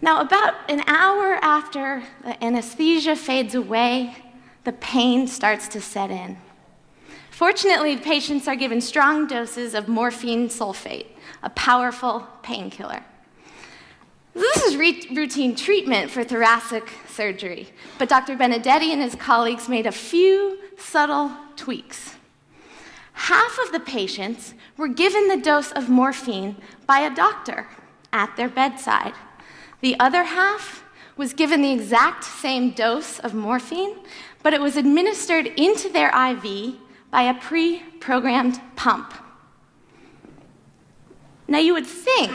Now, about an hour after the anesthesia fades away, the pain starts to set in. Fortunately, patients are given strong doses of morphine sulfate, a powerful painkiller. This is routine treatment for thoracic surgery, but Dr. Benedetti and his colleagues made a few subtle tweaks. Half of the patients were given the dose of morphine by a doctor at their bedside. The other half was given the exact same dose of morphine, but it was administered into their IV by a pre-programmed pump. Now, you would think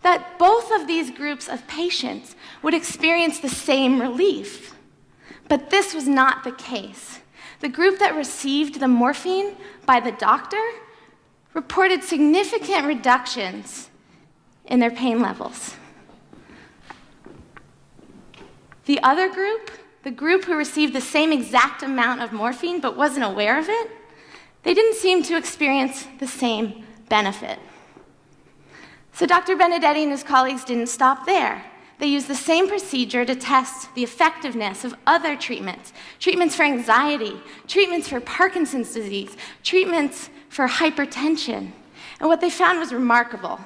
that both of these groups of patients would experience the same relief, but this was not the case. The group that received the morphine by the doctor reported significant reductions in their pain levels. The other group, the group who received the same exact amount of morphine but wasn't aware of it, they didn't seem to experience the same benefit. So Dr. Benedetti and his colleagues didn't stop there. They used the same procedure to test the effectiveness of other treatments, treatments for anxiety, treatments for Parkinson's disease, treatments for hypertension. And what they found was remarkable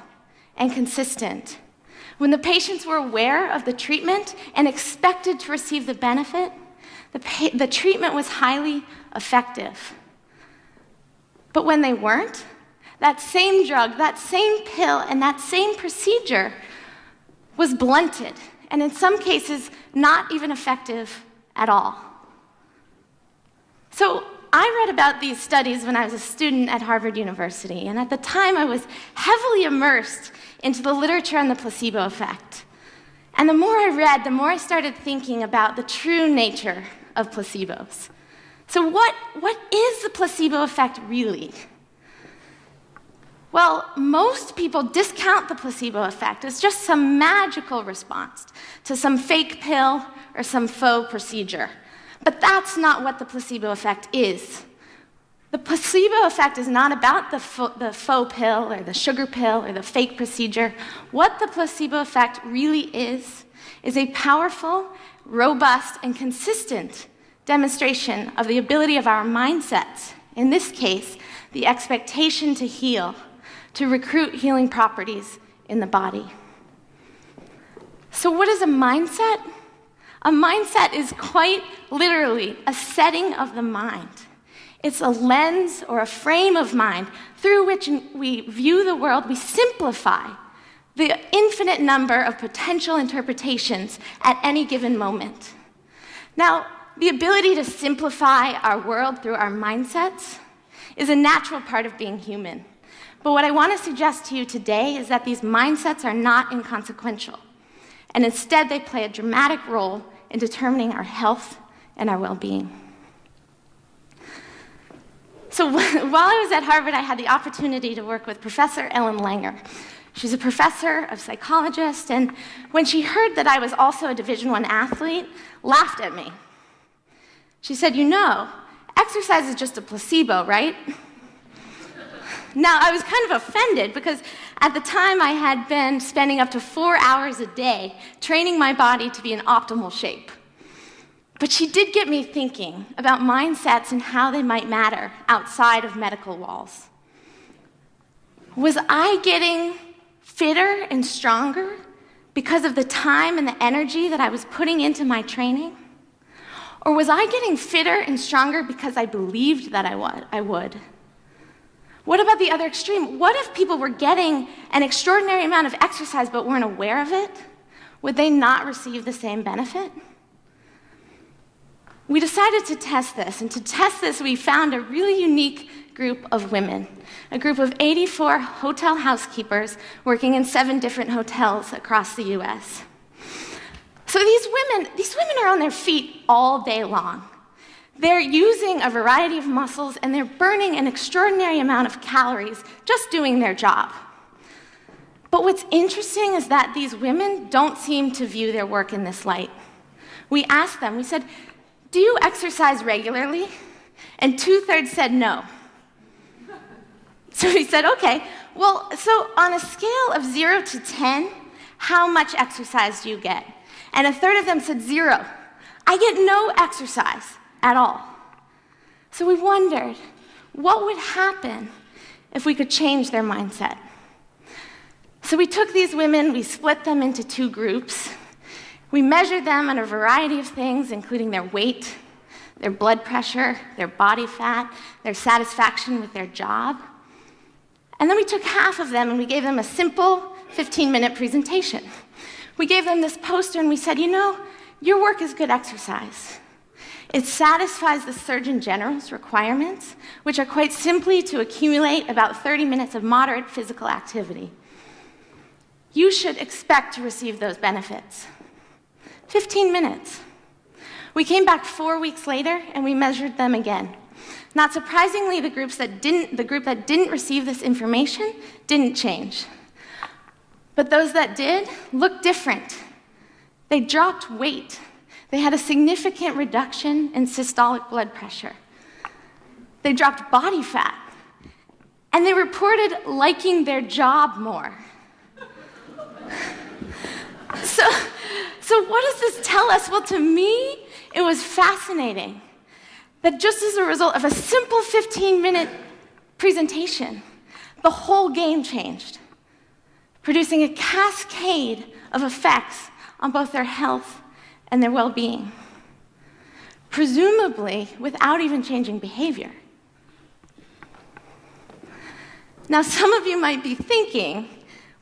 and consistent. When the patients were aware of the treatment and expected to receive the benefit, the treatment was highly effective. But when they weren't, that same drug, that same pill, and that same procedure was blunted, and in some cases, not even effective at all. So I read about these studies when I was a student at Harvard University, and at the time I was heavily immersed into the literature on the placebo effect. And the more I read, the more I started thinking about the true nature of placebos. So what is the placebo effect really? Well, most people discount the placebo effect as just some magical response to some fake pill or some faux procedure. But that's not what the placebo effect is. The placebo effect is not about the faux pill or the sugar pill or the fake procedure. What the placebo effect really is a powerful, robust, and consistent demonstration of the ability of our mindsets, in this case, the expectation to heal, to recruit healing properties in the body. So what is a mindset? A mindset is quite literally a setting of the mind. It's a lens or a frame of mind through which we view the world. We simplify the infinite number of potential interpretations at any given moment. Now, the ability to simplify our world through our mindsets is a natural part of being human. But what I want to suggest to you today is that these mindsets are not inconsequential, and instead they play a dramatic role in determining our health and our well-being. So while I was at Harvard, I had the opportunity to work with Professor Ellen Langer. She's a professor of psychology, and when she heard that I was also a Division I athlete, laughed at me. She said, "You know, exercise is just a placebo, right?" Now, I was kind of offended because at the time I had been spending up to 4 hours a day training my body to be in optimal shape. But she did get me thinking about mindsets and how they might matter outside of medical walls. Was I getting fitter and stronger because of the time and the energy that I was putting into my training? Or was I getting fitter and stronger because I believed that I would? What about the other extreme? What if people were getting an extraordinary amount of exercise but weren't aware of it? Would they not receive the same benefit? We decided to test this, and to test this, we found a really unique group of women, a group of 84 hotel housekeepers working in 7 different hotels across the US. So these women are on their feet all day long. They're using a variety of muscles, and they're burning an extraordinary amount of calories just doing their job. But what's interesting is that these women don't seem to view their work in this light. We asked them, we said, "Do you exercise regularly?" And 2/3 said no. So we said, okay, well, so on a scale of 0 to 10, how much exercise do you get? And a third of them said 0. I get no exercise at all. So we wondered, what would happen if we could change their mindset? So we took these women, we split them into 2 groups. We measured them on a variety of things, including their weight, their blood pressure, their body fat, their satisfaction with their job. And then we took half of them and we gave them a simple 15-minute presentation. We gave them this poster and we said, you know, your work is good exercise. It satisfies the Surgeon General's requirements, which are quite simply to accumulate about 30 minutes of moderate physical activity. You should expect to receive those benefits. 15 minutes. We came back 4 weeks later and we measured them again. Not surprisingly, the group that didn't receive this information didn't change. But those that did looked different. They dropped weight. They had a significant reduction in systolic blood pressure. They dropped body fat. And they reported liking their job more. So what does this tell us? Well, to me, it was fascinating that just as a result of a simple 15-minute presentation, the whole game changed, producing a cascade of effects on both their health and their well-being, presumably without even changing behavior. Now, some of you might be thinking,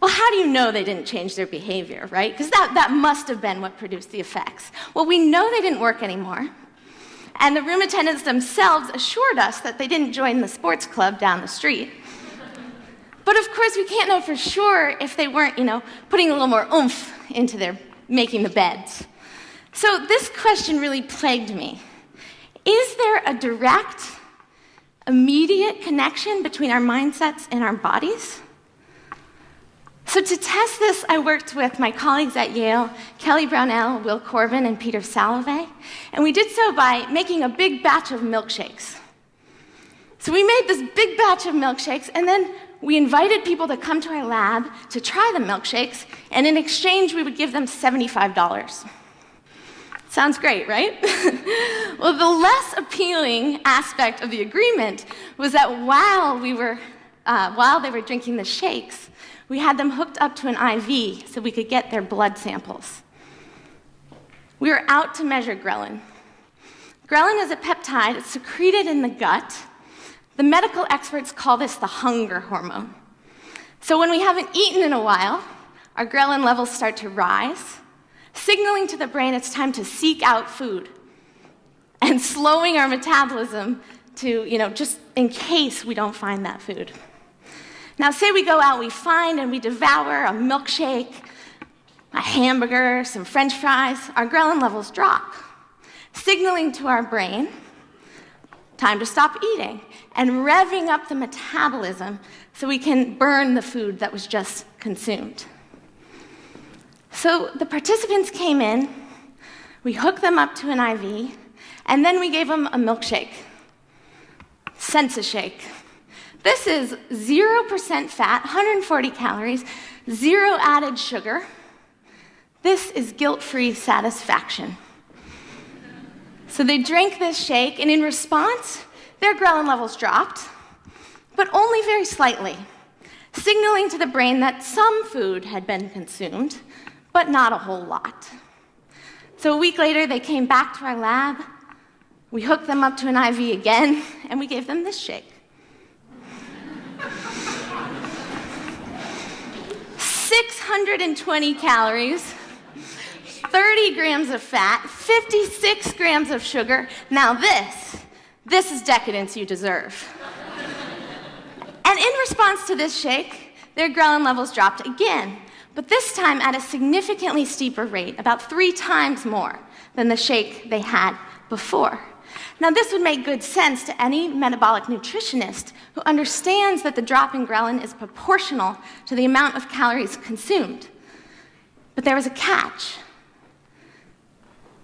well, how do you know they didn't change their behavior, right? Because that must have been what produced the effects. Well, we know they didn't work anymore. And the room attendants themselves assured us that they didn't join the sports club down the street. But of course, we can't know for sure if they weren't, putting a little more oomph into their making the beds. So this question really plagued me. Is there a direct, immediate connection between our mindsets and our bodies? So to test this, I worked with my colleagues at Yale, Kelly Brownell, Will Corbin, and Peter Salovey, and we did so by making a big batch of milkshakes. So we made this big batch of milkshakes, and then we invited people to come to our lab to try the milkshakes, and in exchange, we would give them $75. Sounds great, right? Well, the less appealing aspect of the agreement was that while they were drinking the shakes, we had them hooked up to an IV so we could get their blood samples. We were out to measure ghrelin. Ghrelin is a peptide. It's secreted in the gut. The medical experts call this the hunger hormone. So when we haven't eaten in a while, our ghrelin levels start to rise, signaling to the brain it's time to seek out food, and slowing our metabolism to, just in case we don't find that food. Now, say we go out, we find and we devour a milkshake, a hamburger, some French fries, our ghrelin levels drop, signaling to our brain, time to stop eating, and revving up the metabolism so we can burn the food that was just consumed. So the participants came in, we hooked them up to an IV, and then we gave them a milkshake, Sensa-Shake. This is 0% fat, 140 calories, 0 added sugar. This is guilt-free satisfaction. So they drank this shake, and in response, their ghrelin levels dropped, but only very slightly, signaling to the brain that some food had been consumed, but not a whole lot. So a week later, they came back to our lab. We hooked them up to an IV again, and we gave them this shake. 620 calories, 30 grams of fat, 56 grams of sugar. Now this is decadence you deserve. And in response to this shake, their ghrelin levels dropped again, but this time at a significantly steeper rate, about 3 times more than the shake they had before. Now, this would make good sense to any metabolic nutritionist who understands that the drop in ghrelin is proportional to the amount of calories consumed. But there was a catch.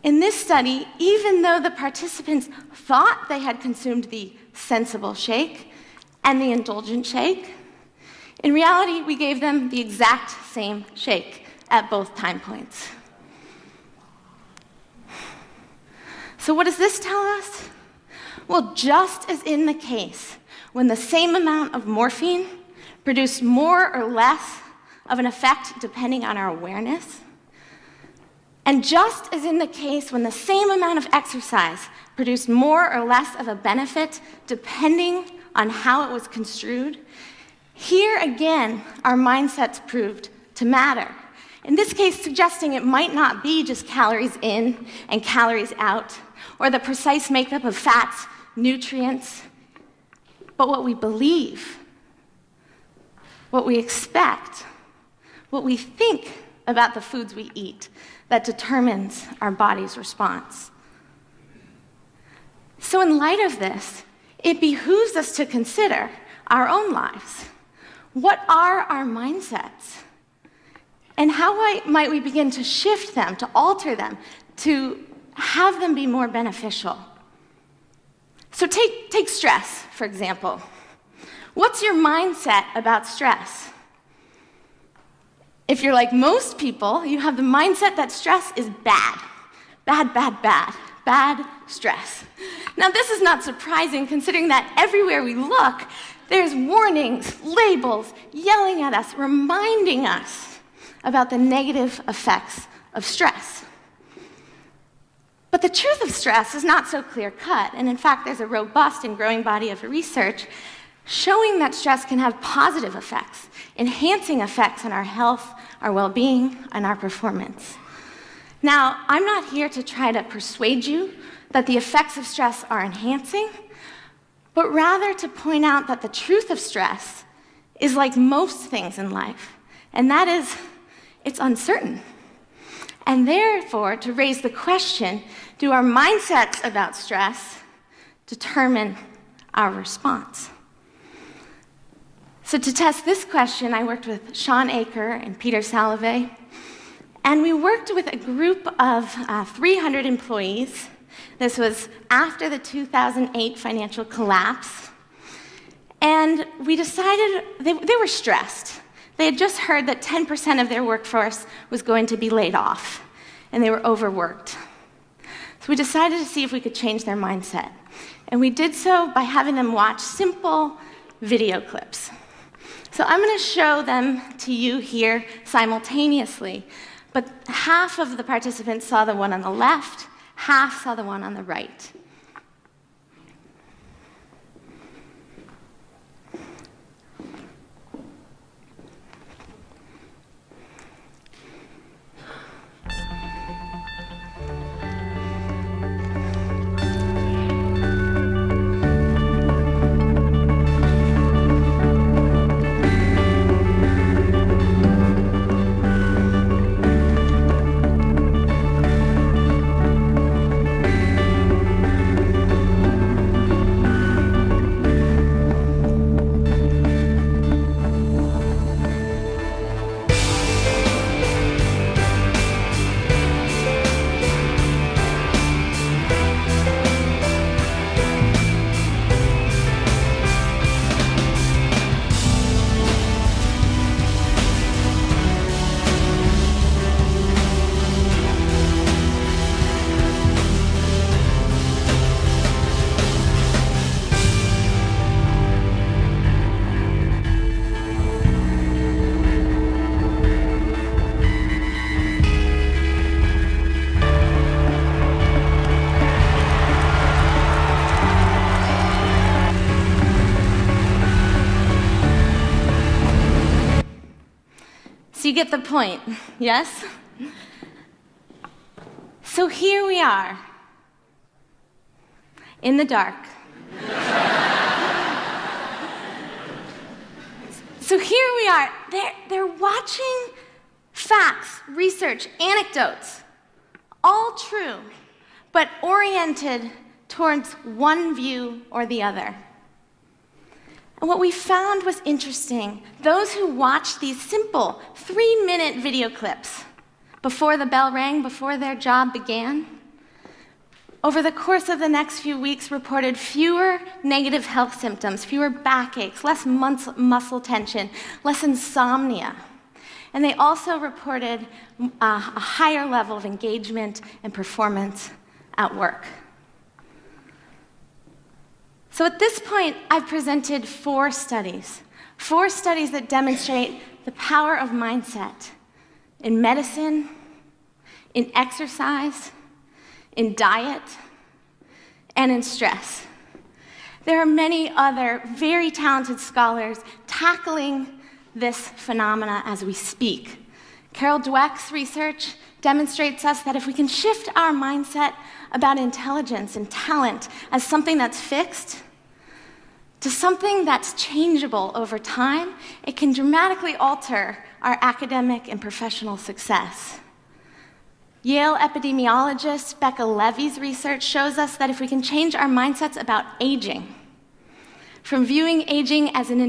In this study, even though the participants thought they had consumed the sensible shake and the indulgent shake, in reality, we gave them the exact same shake at both time points. So what does this tell us? Well, just as in the case when the same amount of morphine produced more or less of an effect depending on our awareness, and just as in the case when the same amount of exercise produced more or less of a benefit depending on how it was construed, here again, our mindsets proved to matter. In this case, suggesting it might not be just calories in and calories out, or the precise makeup of fats, nutrients, but what we believe, what we expect, what we think about the foods we eat that determines our body's response. So in light of this, it behooves us to consider our own lives. What are our mindsets? And how might we begin to shift them, to alter them, to have them be more beneficial? So take stress, for example. What's your mindset about stress? If you're like most people, you have the mindset that stress is bad. Bad, bad, bad. Bad stress. Now, this is not surprising considering that everywhere we look, there's warnings, labels, yelling at us, reminding us about the negative effects of stress. But the truth of stress is not so clear-cut, and in fact, there's a robust and growing body of research showing that stress can have positive effects, enhancing effects on our health, our well-being, and our performance. Now, I'm not here to try to persuade you that the effects of stress are enhancing, but rather to point out that the truth of stress is like most things in life, and that is, it's uncertain. And therefore, to raise the question, do our mindsets about stress determine our response? So to test this question, I worked with Sean Aker and Peter Salovey, and we worked with a group of 300 employees. This was after the 2008 financial collapse, and we decided they were stressed. They had just heard that 10% of their workforce was going to be laid off, and they were overworked. So we decided to see if we could change their mindset. And we did so by having them watch simple video clips. So I'm going to show them to you here simultaneously, but half of the participants saw the one on the left, half saw the one on the right. You get the point, yes? So here we are, in the dark. So here we are, they're watching facts, research, anecdotes, all true, but oriented towards one view or the other. And what we found was interesting. Those who watched these simple 3-minute video clips before the bell rang, before their job began, over the course of the next few weeks reported fewer negative health symptoms, fewer backaches, less muscle tension, less insomnia. And they also reported a higher level of engagement and performance at work. So at this point, I've presented 4 studies that demonstrate the power of mindset in medicine, in exercise, in diet, and in stress. There are many other very talented scholars tackling this phenomena as we speak. Carol Dweck's research demonstrates us that if we can shift our mindset about intelligence and talent as something that's fixed to something that's changeable over time, it can dramatically alter our academic and professional success. Yale epidemiologist Becca Levy's research shows us that if we can change our mindsets about aging, from viewing aging as an